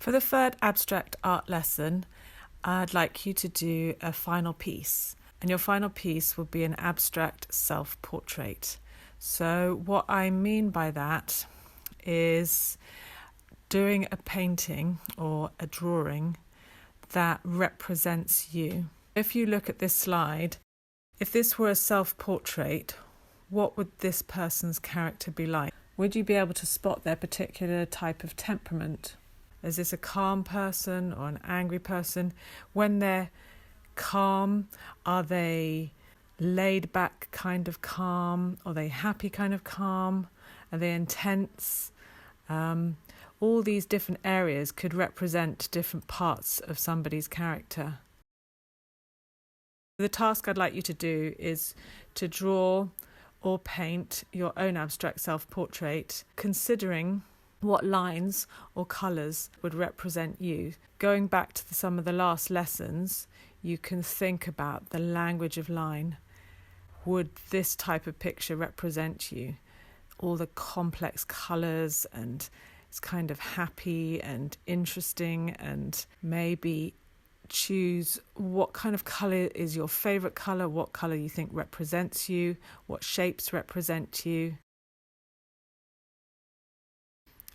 For the third abstract art lesson, I'd like you to do a final piece. And your final piece will be an abstract self-portrait. So what I mean by that is doing a painting or a drawing that represents you. If you look at this slide, if this were a self-portrait, what would this person's character be like? Would you be able to spot their particular type of temperament? Is this a calm person or an angry person? When they're calm, are they laid back kind of calm? Are they happy kind of calm? Are they intense? All these different areas could represent different parts of somebody's character. The task I'd like you to do is to draw or paint your own abstract self-portrait, considering what lines or colours would represent you. Going back to some of the last lessons, you can think about the language of line. Would this type of picture represent you? All the complex colours, and it's kind of happy and interesting, and maybe choose what kind of colour is your favourite colour, what colour you think represents you, what shapes represent you.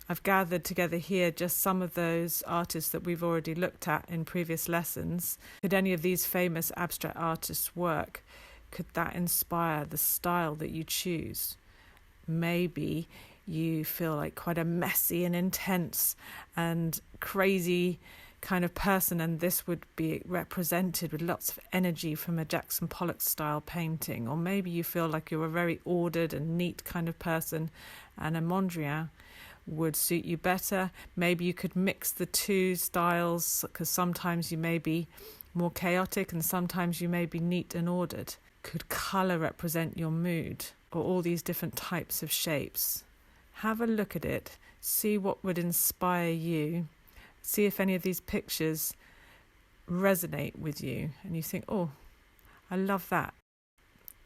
I've gathered together here just some of those artists that we've already looked at in previous lessons. Could any of these famous abstract artists' work, could that inspire the style that you choose? Maybe you feel like quite a messy and intense and crazy kind of person, and this would be represented with lots of energy from a Jackson Pollock style painting. Or maybe you feel like you're a very ordered and neat kind of person, and a Mondrian would suit you better. Maybe you could mix the two styles, because sometimes you may be more chaotic and sometimes you may be neat and ordered. Could colour represent your mood, or all these different types of shapes? Have a look at it, see what would inspire you, see if any of these pictures resonate with you and you think, oh, I love that.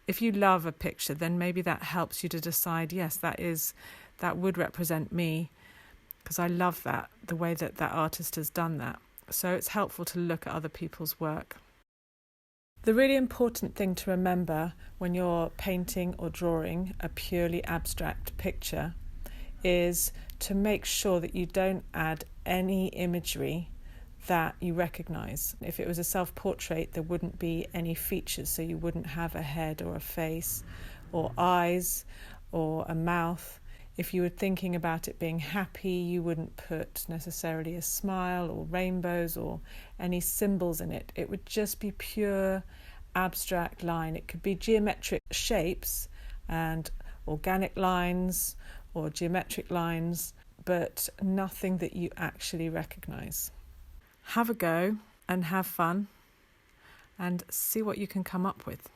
If you love a picture, then maybe that helps you to decide, yes, that would represent me, because I love that, the way that that artist has done that. So it's helpful to look at other people's work. The really important thing to remember when you're painting or drawing a purely abstract picture is to make sure that you don't add any imagery that you recognise. If it was a self-portrait, there wouldn't be any features, so you wouldn't have a head or a face or eyes or a mouth. If you were thinking about it being happy, you wouldn't put necessarily a smile or rainbows or any symbols in it. It would just be pure abstract line. It could be geometric shapes and organic lines or geometric lines, but nothing that you actually recognise. Have a go and have fun and see what you can come up with.